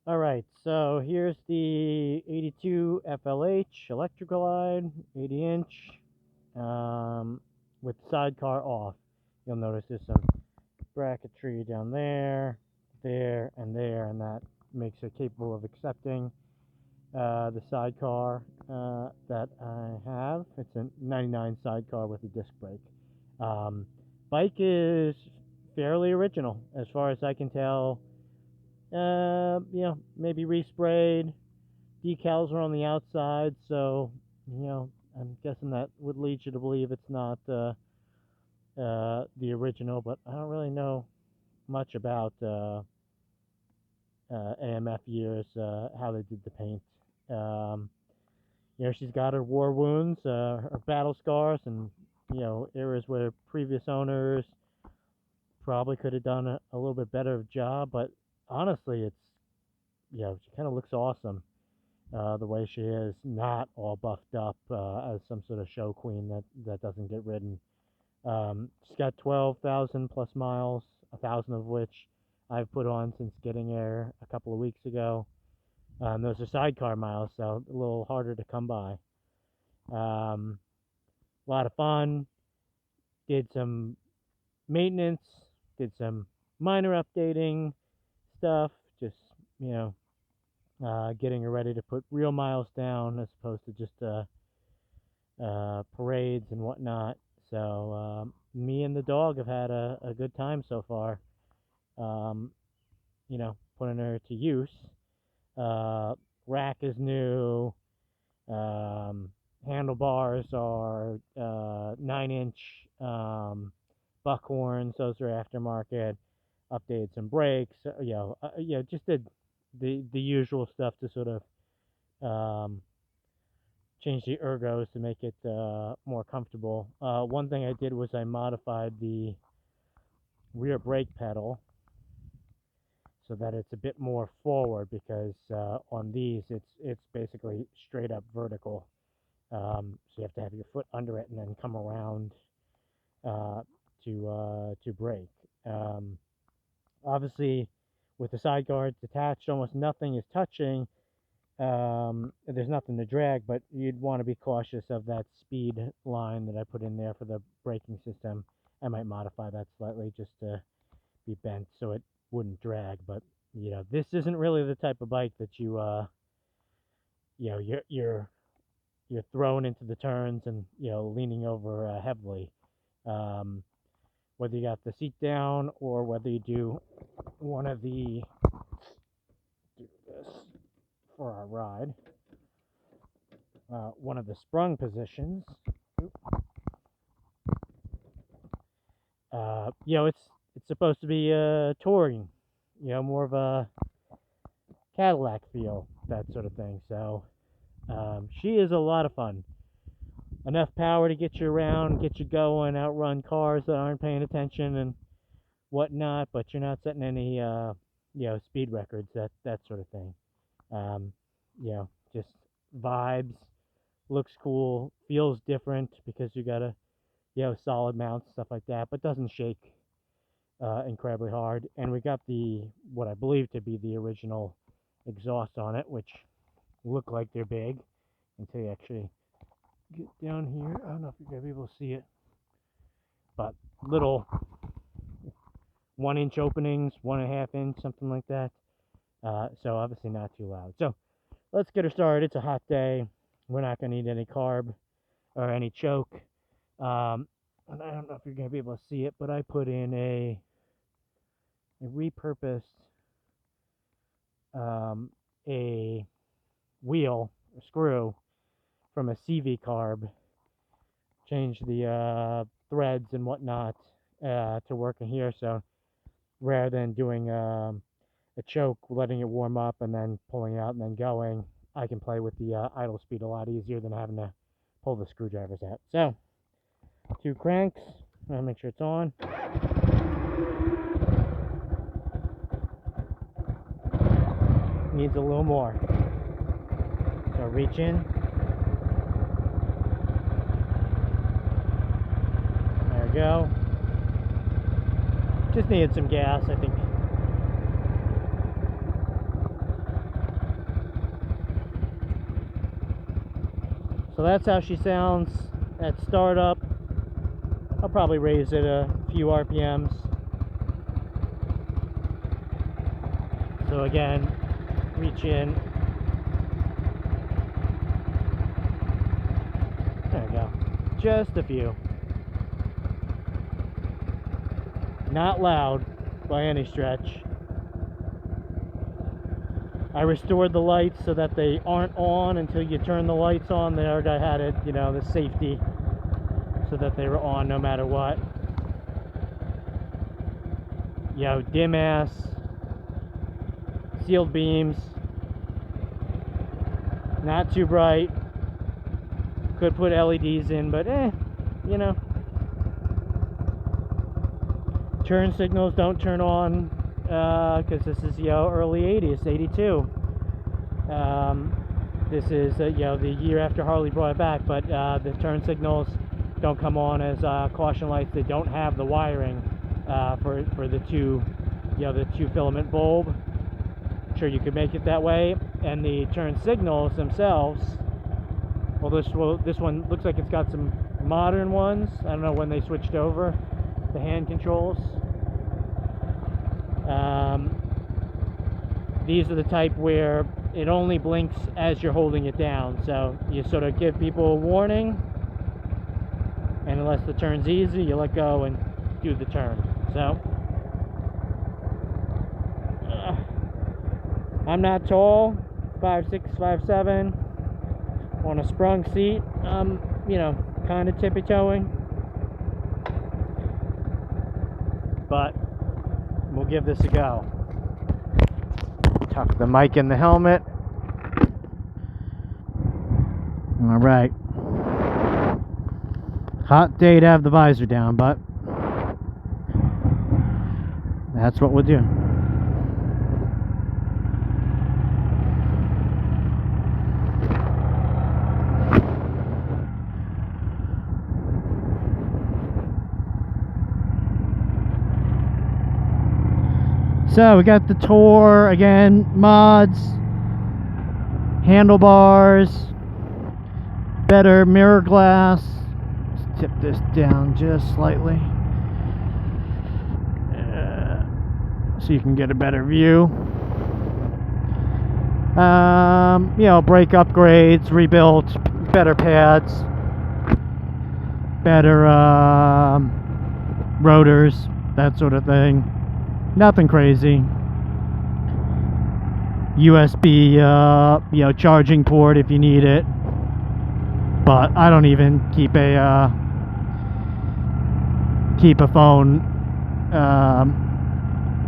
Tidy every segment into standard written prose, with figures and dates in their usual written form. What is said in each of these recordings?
Alright, so here's the 82 FLH electric glide, 80 inch, with sidecar off. You'll notice there's some bracketry down there, and that makes it capable of accepting the sidecar that I have. It's a 99 sidecar with a disc brake. Um, Bike is fairly original, as far as I can tell. Maybe resprayed. Decals are on the outside, so I'm guessing that would lead you to believe it's not the original. But I don't really know much about AMF years, how they did the paint. Um, she's got her war wounds, her battle scars, and areas where previous owners probably could have done a little bit better job. But honestly, she kind of looks awesome. The way she is, not all buffed up as some sort of show queen that doesn't get ridden. She's got 12,000 plus miles, 1,000 of which I've put on since getting her a couple of weeks ago. Those are sidecar miles, so a little harder to come by. A lot of fun. Did some maintenance, did some minor updating stuff, just, you know, getting her ready to put real miles down as opposed to just parades and whatnot. So me and the dog have had a good time so far. Um, putting her to use. Rack is new. Um, Handlebars are 9-inch buckhorns. Those are aftermarket. Updated some brakes. Just did the usual stuff to sort of um, change the ergos to make it more comfortable. One thing I did was I modified the rear brake pedal so that it's a bit more forward because on these it's basically straight up vertical. So you have to have your foot under it and then come around uh, to brake. Um, Obviously, with the side guards attached, almost nothing is touching. There's nothing to drag, but you'd want to be cautious of that speed line that I put in there for the braking system. I might modify that slightly just to be bent so it wouldn't drag. But this isn't really the type of bike that you're thrown into the turns and leaning over heavily. Um, Whether you got the seat down or whether you do one of the do this for our ride, one of the sprung positions. It's supposed to be touring, more of a Cadillac feel, that sort of thing. So she is a lot of fun. Enough power to get you around, get you going, outrun cars that aren't paying attention and whatnot, but you're not setting any speed records, that sort of thing. Um, just vibes, looks cool, feels different because you got a solid mount, stuff like that, but doesn't shake incredibly hard. And we got the what I believe to be the original exhaust on it, which look like they're big until you actually get down here. I don't know if you're gonna be able to see it, but little 1-inch openings, 1.5 inch, something like that. So obviously not too loud. So let's get her started. It's a hot day. We're not gonna need any carb or any choke. And I don't know if you're gonna be able to see it, but I put in a repurposed a wheel, a screw from a CV carb. Changed the threads and whatnot to work in here. So rather than doing a choke, letting it warm up and then pulling out and then going, I can play with the idle speed a lot easier than having to pull the screwdrivers out. So 2 cranks. I'll make sure it's on. Needs a little more. So reach in. There we go. Just needed some gas, I think. that's how she sounds at startup. I'll probably raise it a few RPMs. So again, reach in. There we go. Just a few. Not loud by any stretch. I restored the lights so that they aren't on until you turn the lights on. There, I had it, you know, the safety, so that they were on no matter what. You know, dim ass, sealed beams, not too bright. Could put LEDs in, but you know. Turn signals don't turn on because this is, you know, early 80s, 82. This is, you know, the year after Harley brought it back, but the turn signals don't come on as caution lights. They don't have the wiring for the two, you know, the two filament bulb. Sure, you could make it that way. And the turn signals themselves, well, this one looks like it's got some modern ones. I don't know when they switched over the hand controls. These are the type where it only blinks as you're holding it down, so you sort of give people a warning, and unless the turn's easy, you let go and do the turn. So I'm not tall, 5'6", 5'7", on a sprung seat. I'm, you know, kind of tippy-toeing, but we'll give this a go. Tuck the mic in the helmet. All right. Hot day to have the visor down, but that's what we'll do. So we got the Tour again, mods, handlebars, better mirror glass. Let's tip this down just slightly so you can get a better view. You know, brake upgrades, rebuilt, better pads, better rotors, that sort of thing. Nothing crazy. USB, you know, charging port if you need it. But I don't even keep a phone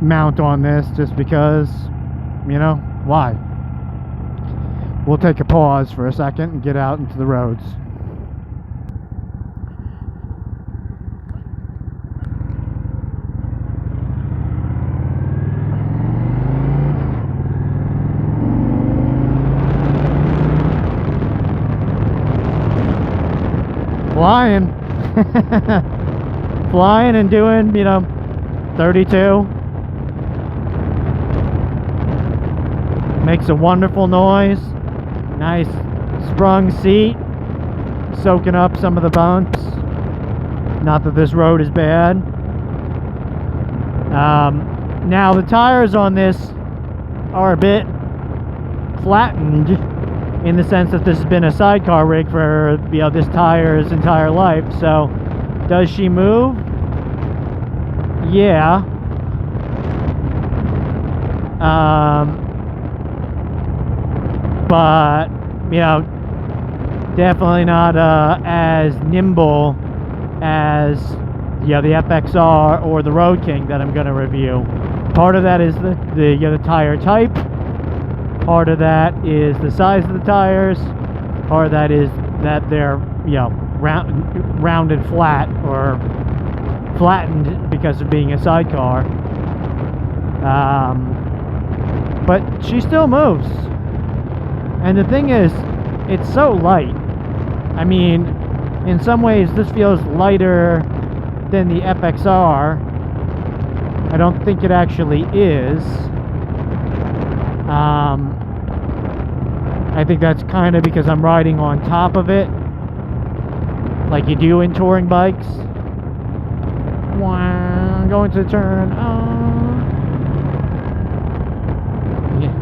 mount on this, just because, you know, why? We'll take a pause for a second and get out into the roads. Flying. Flying and doing, you know, 32. Makes a wonderful noise. Nice sprung seat, soaking up some of the bumps. Not that this road is bad. Now the tires on this are a bit flattened, in the sense that this has been a sidecar rig for, you know, this tire's entire life. So does she move? Yeah. But, you know, definitely not as nimble as, you know, the FXR or the Road King that I'm going to review. Part of that is the you know, the tire type. Part of that is the size of the tires. Part of that is that they're, you know, rounded flat or flattened because of being a sidecar. But she still moves. And the thing is, it's so light. I mean, in some ways this feels lighter than the FXR. I don't think it actually is. I think that's kind of because I'm riding on top of it like you do in touring bikes. Wow, going to the turn. Yeah.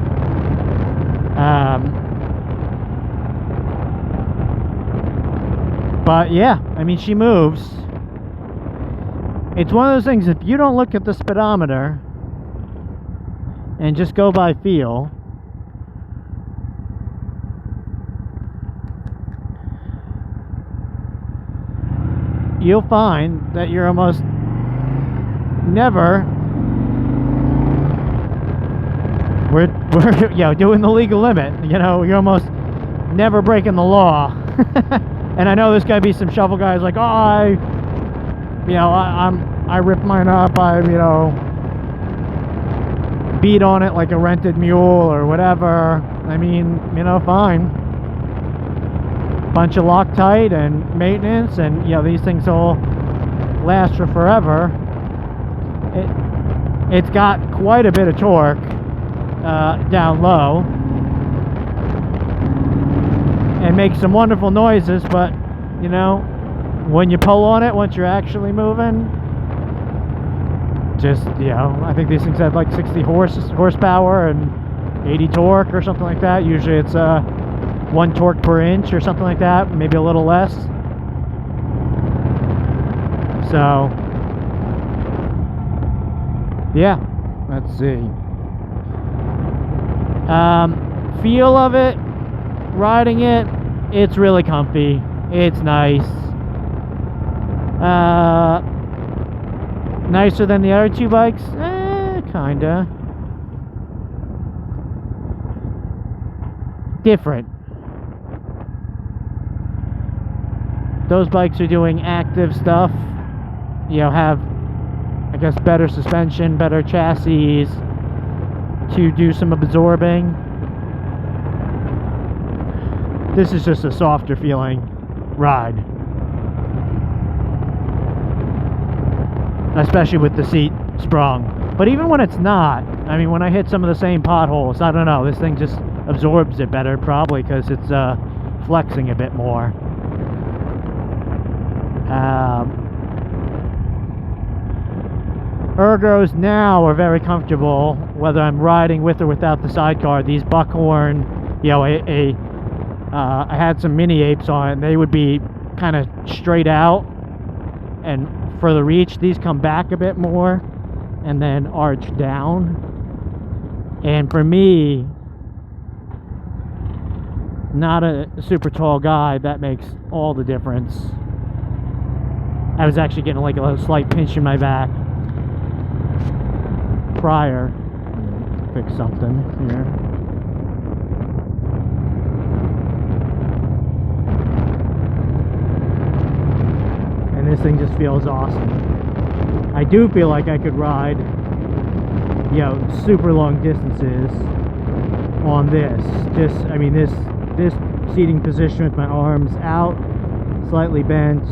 But yeah, I mean, she moves. It's one of those things, if you don't look at the speedometer and just go by feel, you'll find that you're almost never, we're you know, doing the legal limit. You know, you're almost never breaking the law. And I know there's gotta be some shovel guys like, oh, I ripped mine up, I beat on it like a rented mule or whatever. I mean, fine. Bunch of Loctite and maintenance, and these things all last for forever. It's got quite a bit of torque down low, and makes some wonderful noises, but when you pull on it, once you're actually moving, just I think these things have like 60 horsepower and 80 torque or something like that. Usually it's 1 torque per inch or something like that, maybe a little less. So yeah, let's see. Feel of it, riding it, it's really comfy, it's nice. Nicer than the other 2 bikes? Kinda. Different. Those bikes are doing active stuff. Have, I guess, better suspension, better chassis to do some absorbing. This is just a softer feeling ride. Especially with the seat sprung. But even when it's not, I mean, when I hit some of the same potholes, I don't know, this thing just absorbs it better, probably because it's flexing a bit more. Ergos now are very comfortable, whether I'm riding with or without the sidecar. These Buckhorn, I had some mini apes on it, and they would be kind of straight out and for the reach. These come back a bit more and then arch down, and for me, not a super tall guy, that makes all the difference. I was actually getting like a little slight pinch in my back prior. Fix something here. And this thing just feels awesome. I do feel like I could ride, super long distances on this. Just, I mean, this seating position with my arms out, slightly bent,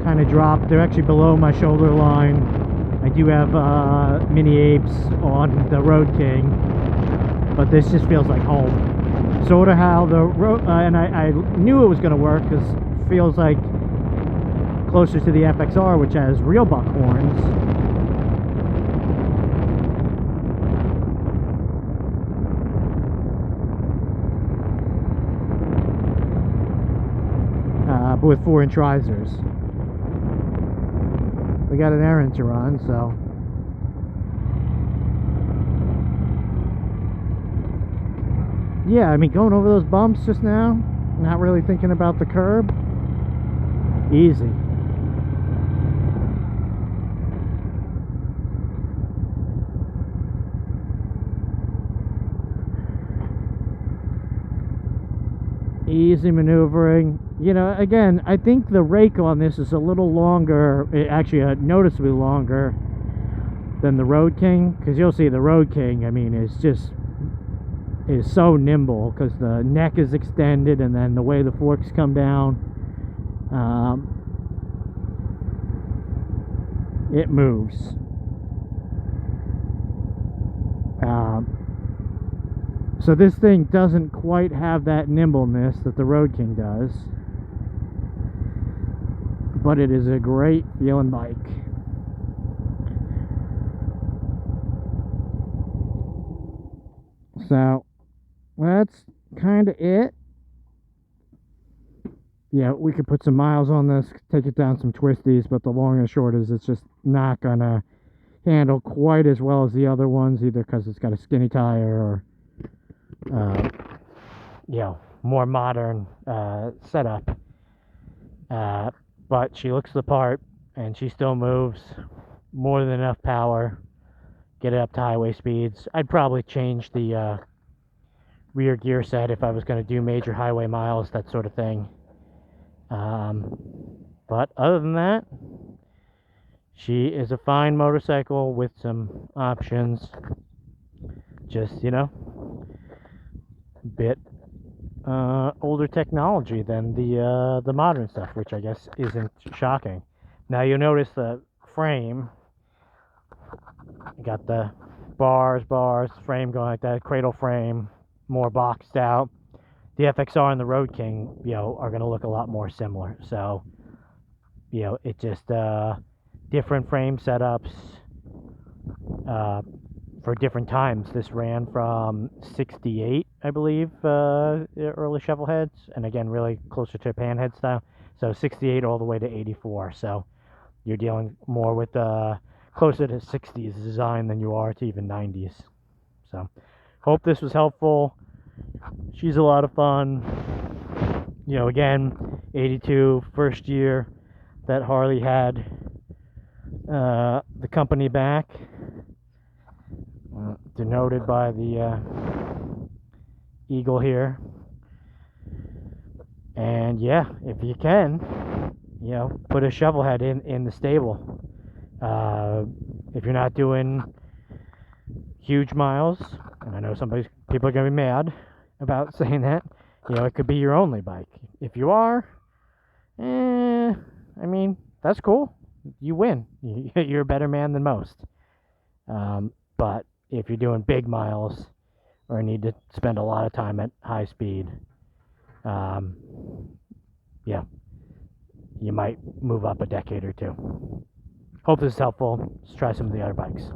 kind of dropped. They're actually below my shoulder line. I do have mini apes on the Road King, but this just feels like home. Sort of how the road, and I knew it was going to work because it feels like closer to the FXR, which has real buckhorns. But with 4-inch risers. We got an errand to run, so yeah, I mean, going over those bumps just now, not really thinking about the curb, easy. Easy maneuvering. Again, I think the rake on this is a little longer, actually noticeably longer than the Road King, because you'll see the Road King, I mean, is so nimble because the neck is extended, and then the way the forks come down, it moves. So this thing doesn't quite have that nimbleness that the Road King does. but it is a great feeling bike. So that's kind of it. Yeah, we could put some miles on this, take it down some twisties, but the long and short is it's just not gonna handle quite as well as the other ones, either because it's got a skinny tire or more modern setup. But she looks the part, and she still moves more than enough power, get it up to highway speeds. I'd probably change the rear gear set if I was going to do major highway miles, that sort of thing. But other than that, she is a fine motorcycle with some options. Just, bit older technology than the modern stuff, which I guess isn't shocking. Now you'll notice the frame. You got the bars, frame going like that, cradle frame, more boxed out. The FXR and the Road King, are going to look a lot more similar. So, it just different frame setups for different times. This ran from 68, I believe, early Shovelheads, and again, really closer to panhead style. So 68 all the way to 84. So you're dealing more with closer to 60s design than you are to even 90s. So hope this was helpful. She's a lot of fun. Again, 82, first year that Harley had the company back, denoted by the eagle here. And yeah, if you can, put a Shovelhead in the stable. If you're not doing huge miles, and I know people are gonna be mad about saying that, it could be your only bike. If you are, I mean, that's cool. You win. You're a better man than most. But if you're doing big miles or need to spend a lot of time at high speed, you might move up a decade or two. Hope this is helpful. Let's try some of the other bikes.